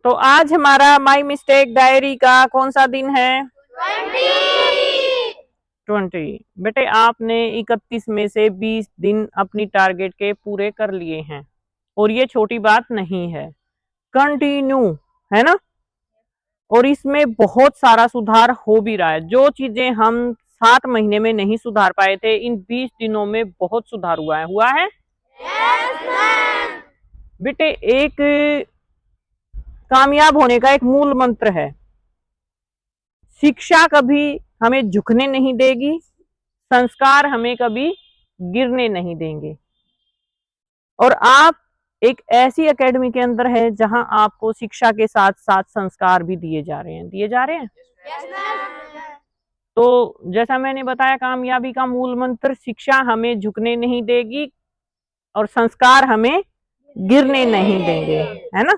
तो आज हमारा माई मिस्टेक डायरी का कौन सा दिन है? 20। बेटे आपने 31 में से 20 दिन अपनी टारगेट के पूरे कर लिए हैं और ये छोटी बात नहीं है। कंटिन्यू है ना, और इसमें बहुत सारा सुधार हो भी रहा है। जो चीजें हम 7 महीने में नहीं सुधार पाए थे, इन 20 दिनों में बहुत सुधार हुआ है। yes, बेटे एक कामयाब होने का एक मूल मंत्र है, शिक्षा कभी हमें झुकने नहीं देगी, संस्कार हमें कभी गिरने नहीं देंगे। और आप एक ऐसी एकेडमी के अंदर है जहां आपको शिक्षा के साथ साथ संस्कार भी दिए जा रहे हैं। तो जैसा मैंने बताया, कामयाबी का मूल मंत्र, शिक्षा हमें झुकने नहीं देगी और संस्कार हमें गिरने नहीं देंगे, है ना।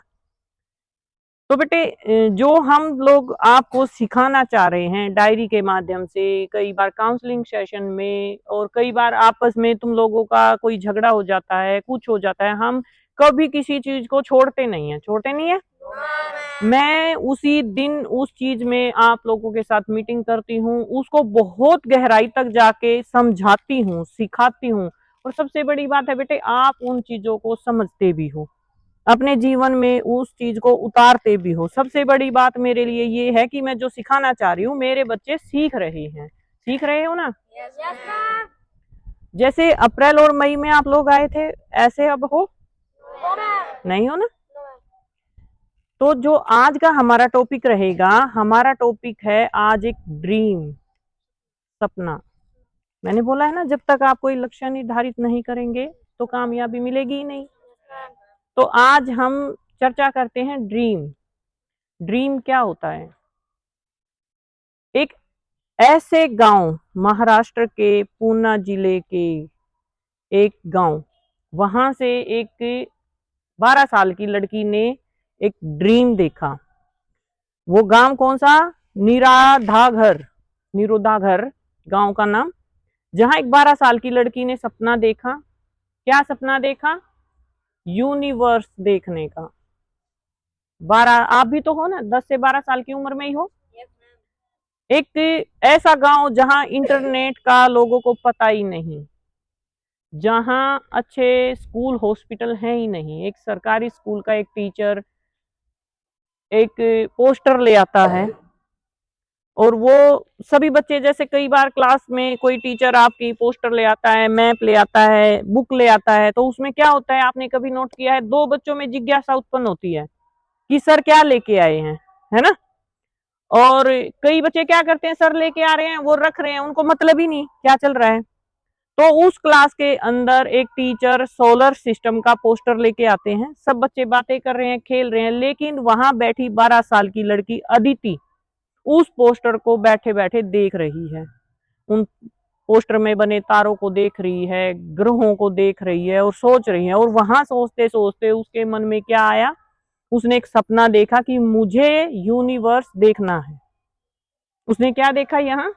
तो बेटे जो हम लोग आपको सिखाना चाह रहे हैं डायरी के माध्यम से, कई बार काउंसलिंग सेशन में, और कई बार आपस में तुम लोगों का कोई झगड़ा हो जाता है, कुछ हो जाता है, हम कभी किसी चीज को छोड़ते नहीं है। मैं उसी दिन उस चीज में आप लोगों के साथ मीटिंग करती हूँ, उसको बहुत गहराई तक जाके समझाती हूँ, सिखाती हूँ। और सबसे बड़ी बात है बेटे, आप उन चीजों को समझते भी हो, अपने जीवन में उस चीज को उतारते भी हो। सबसे बड़ी बात मेरे लिए ये है कि मैं जो सिखाना चाह रही हूँ, मेरे बच्चे सीख रहे हो ना। जैसे अप्रैल और मई में आप लोग आए थे, ऐसे अब नहीं हो ना। तो जो आज का हमारा टॉपिक रहेगा, हमारा टॉपिक है आज एक ड्रीम, सपना। मैंने बोला है ना, जब तक आप कोई लक्ष्य निर्धारित नहीं करेंगे तो कामयाबी मिलेगी ही नहीं। तो आज हम चर्चा करते हैं ड्रीम क्या होता है। एक ऐसे गांव, महाराष्ट्र के पूना जिले के एक गांव, वहां से एक 12 साल की लड़की ने एक ड्रीम देखा। वो गांव कौन सा? निरोधाघर गांव का नाम, जहां एक 12 साल की लड़की ने सपना देखा। क्या सपना देखा? यूनिवर्स देखने का। 12, आप भी तो हो ना, 10 से 12 साल की उम्र में ही हो। एक ऐसा गांव जहां इंटरनेट का लोगों को पता ही नहीं, जहां अच्छे स्कूल हॉस्पिटल हैं ही नहीं। एक सरकारी स्कूल का एक टीचर एक पोस्टर ले आता है, और वो सभी बच्चे, जैसे कई बार क्लास में कोई टीचर आपकी पोस्टर ले आता है, मैप ले आता है, बुक ले आता है, तो उसमें क्या होता है, आपने कभी नोट किया है, 2 बच्चों में जिज्ञासा उत्पन्न होती है कि सर क्या लेके आए हैं, है ना। और कई बच्चे क्या करते हैं, सर लेके आ रहे हैं, वो रख रहे हैं, उनको मतलब ही नहीं क्या चल रहा है। तो उस क्लास के अंदर एक टीचर सोलर सिस्टम का पोस्टर लेके आते हैं, सब बच्चे बातें कर रहे हैं, खेल रहे हैं, लेकिन वहां बैठी 12 साल की लड़की अदिति उस पोस्टर को बैठे बैठे देख रही है। उन पोस्टर में बने तारों को देख रही है, ग्रहों को देख रही है और सोच रही है। और वहां सोचते सोचते उसके मन में क्या आया, उसने एक सपना देखा कि मुझे यूनिवर्स देखना है। उसने क्या देखा यहाँ?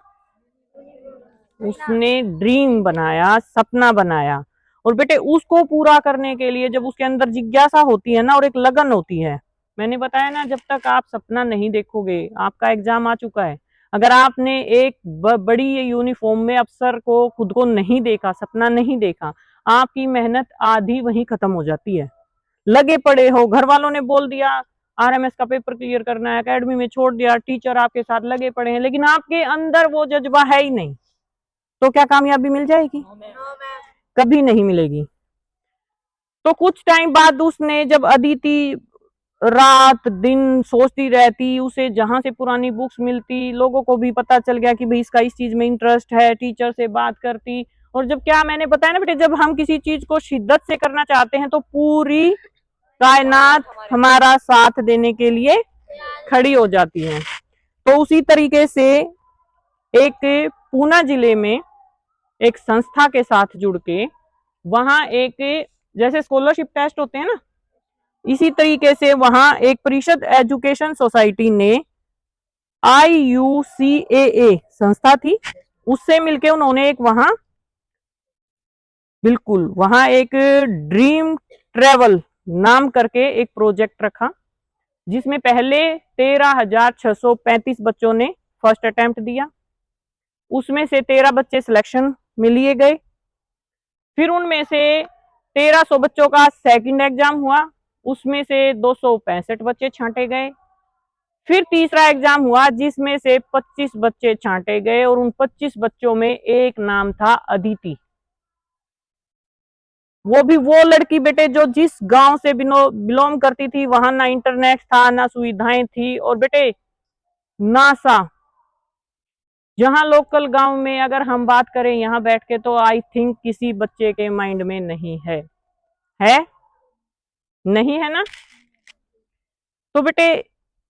उसने ड्रीम बनाया, सपना बनाया। और बेटे उसको पूरा करने के लिए जब उसके अंदर जिज्ञासा होती है ना, और एक लगन होती है, मैंने बताया ना, जब तक आप सपना नहीं देखोगे, आपका एग्जाम आ चुका है, अगर आपने एक बड़ी यूनिफॉर्म में अफसर को खुद को नहीं देखा, सपना नहीं देखा, आपकी मेहनत आधी वहीं खत्म हो जाती है। लगे पड़े हो, घर वालों ने बोल दिया आरएमएस का पेपर क्लियर करना है, एकेडमी में छोड़ दिया, टीचर आपके साथ लगे पड़े हैं, लेकिन आपके अंदर वो जज्बा है ही नहीं, तो क्या कामयाबी मिल जाएगी? कभी नहीं मिलेगी। तो कुछ टाइम बाद उसने, जब अदिति रात दिन सोचती रहती, उसे जहां से पुरानी बुक्स मिलती, लोगों को भी पता चल गया कि भाई इसका इस चीज में इंटरेस्ट है, टीचर से बात करती। और जब, क्या मैंने बताया ना बेटे, जब हम किसी चीज को शिद्दत से करना चाहते हैं तो पूरी कायनात हमारा साथ देने के लिए खड़ी हो जाती है। तो उसी तरीके से एक पूना जिले में एक संस्था के साथ जुड़ के, वहां एक, जैसे स्कॉलरशिप टेस्ट होते हैं ना, इसी तरीके से वहां एक परिषद एजुकेशन सोसाइटी ने, IUCAA संस्था थी, उससे मिलके उन्होंने एक वहां एक ड्रीम ट्रेवल नाम करके एक प्रोजेक्ट रखा। जिसमें पहले 13,635 बच्चों ने फर्स्ट अटेम्प्ट दिया, उसमें से 13 बच्चे सिलेक्शन में लिए गए। फिर उनमें से 1300 बच्चों का सेकंड एग्जाम हुआ, उसमें से 265 बच्चे छांटे गए। फिर तीसरा एग्जाम हुआ जिसमें से 25 बच्चे छांटे गए और उन 25 बच्चों में एक नाम था अदिति। वो भी वो लड़की बेटे जो जिस गांव से बिलोंग करती थी, वहां ना इंटरनेट था ना सुविधाएं थी, और बेटे नासा जहां लोकल गांव में अगर हम बात करें यहां बैठ के, तो आई थिंक किसी बच्चे के माइंड में नहीं है, है नहीं है ना। तो बेटे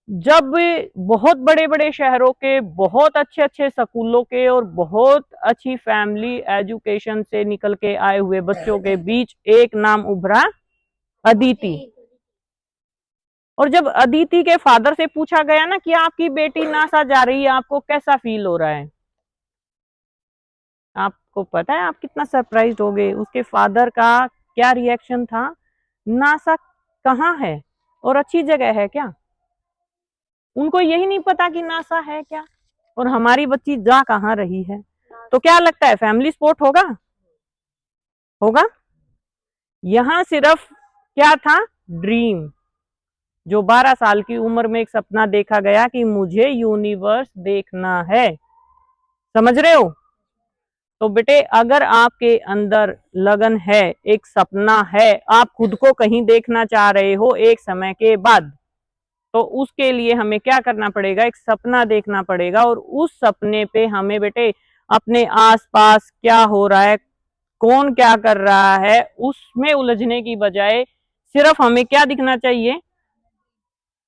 जब बहुत बड़े बड़े शहरों के, बहुत अच्छे अच्छे स्कूलों के और बहुत अच्छी फैमिली एजुकेशन से निकल के आए हुए बच्चों के बीच एक नाम उभरा, अदिति। और जब अदिति के फादर से पूछा गया ना कि आपकी बेटी नासा जा रही है, आपको कैसा फील हो रहा है, आपको पता है आप कितना सरप्राइज हो गए। उसके फादर का क्या रिएक्शन था, नासा कहाँ है और अच्छी जगह है क्या। उनको यही नहीं पता कि नासा है क्या, और हमारी बच्ची जा कहाँ रही है। तो क्या लगता है फैमिली सपोर्ट होगा, होगा। यहां सिर्फ क्या था, ड्रीम। जो 12 साल की उम्र में एक सपना देखा गया कि मुझे यूनिवर्स देखना है, समझ रहे हो। तो बेटे अगर आपके अंदर लगन है, एक सपना है, आप खुद को कहीं देखना चाह रहे हो एक समय के बाद, तो उसके लिए हमें क्या करना पड़ेगा, एक सपना देखना पड़ेगा। और उस सपने पे हमें बेटे अपने आसपास क्या हो रहा है, कौन क्या कर रहा है, उसमें उलझने की बजाय सिर्फ हमें क्या दिखना चाहिए,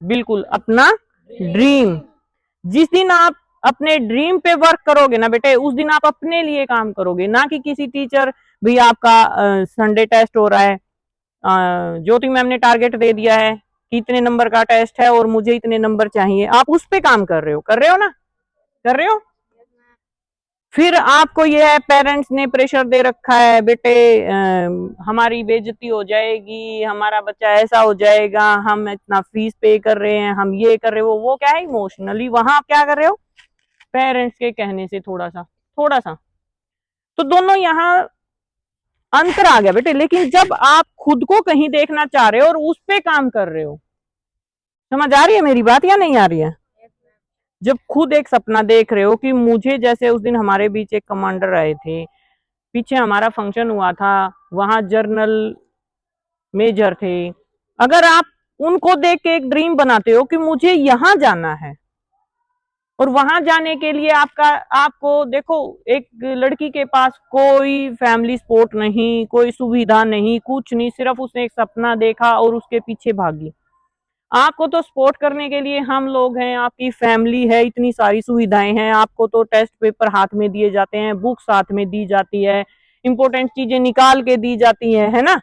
बिल्कुल अपना ड्रीम। जिस दिन आप अपने ड्रीम पे वर्क करोगे ना बेटे, उस दिन आप अपने लिए काम करोगे, ना कि किसी टीचर भी आपका संडे टेस्ट हो रहा है, ज्योति मैम ने टारगेट दे दिया है कि इतने नंबर का टेस्ट है और मुझे इतने नंबर चाहिए, आप उस पे काम कर रहे हो, कर रहे हो ना, कर रहे हो। फिर आपको यह है, पेरेंट्स ने प्रेशर दे रखा है बेटे हमारी बेइज्जती हो जाएगी, हमारा बच्चा ऐसा हो जाएगा, हम इतना फीस पे कर रहे हैं, हम ये कर रहे हो, वो क्या है इमोशनली वहां आप क्या कर रहे हो, पेरेंट्स के कहने से थोड़ा सा थोड़ा सा। तो दोनों यहाँ अंतर आ गया बेटे। लेकिन जब आप खुद को कहीं देखना चाह रहे हो और उस पे काम कर रहे हो, समझ आ रही है मेरी बात या नहीं आ रही है। जब खुद एक सपना देख रहे हो कि मुझे, जैसे उस दिन हमारे बीच एक कमांडर आए थे, पीछे हमारा फंक्शन हुआ था, वहां जर्नल मेजर थे, अगर आप उनको देख के एक ड्रीम बनाते हो कि मुझे यहां जाना है, और वहां जाने के लिए आपको देखो, एक लड़की के पास कोई फैमिली सपोर्ट नहीं, कोई सुविधा नहीं, कुछ नहीं, सिर्फ उसने एक सपना देखा और उसके पीछे भागी। आपको तो सपोर्ट करने के लिए हम लोग हैं, आपकी फैमिली है, इतनी सारी सुविधाएं हैं, आपको तो टेस्ट पेपर हाथ में दिए जाते हैं, बुक्स हाथ में दी जाती है, इंपॉर्टेंट चीजें निकाल के दी जाती है ना।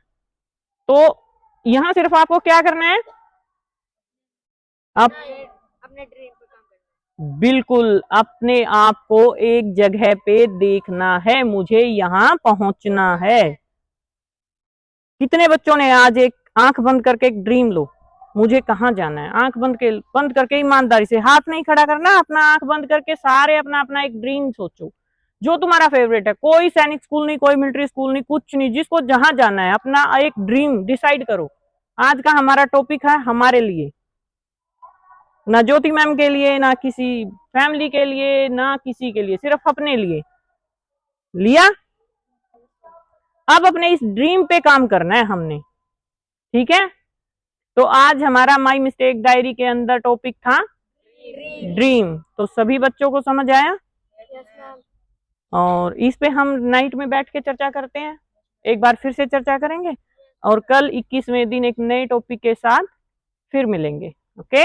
तो यहाँ सिर्फ आपको क्या करना है, आप अपने ड्रीम पे काम करना है, बिल्कुल अपने आप को एक जगह पे देखना है, मुझे यहाँ पहुंचना है। कितने बच्चों ने आज एक आंख बंद करके एक ड्रीम लो, मुझे कहाँ जाना है, आंख बंद करके ईमानदारी से, हाथ नहीं खड़ा करना, अपना आंख बंद करके सारे अपना अपना एक ड्रीम सोचो जो तुम्हारा फेवरेट है। कोई सैनिक स्कूल नहीं, कोई मिलिट्री स्कूल नहीं, कुछ नहीं, जिसको जहां जाना है अपना एक ड्रीम डिसाइड करो। आज का हमारा टॉपिक है हमारे लिए, ना ज्योति मैम के लिए, ना किसी फैमिली के लिए, ना किसी के लिए, सिर्फ अपने लिए लिया। अब अपने इस ड्रीम पे काम करना है हमने, ठीक है। तो आज हमारा माई मिस्टेक डायरी के अंदर टॉपिक था ड्रीम। तो सभी बच्चों को समझ आया, और इस पे हम नाइट में बैठ के चर्चा करते हैं, एक बार फिर से चर्चा करेंगे, और कल 21वें दिन एक नए टॉपिक के साथ फिर मिलेंगे। ओके।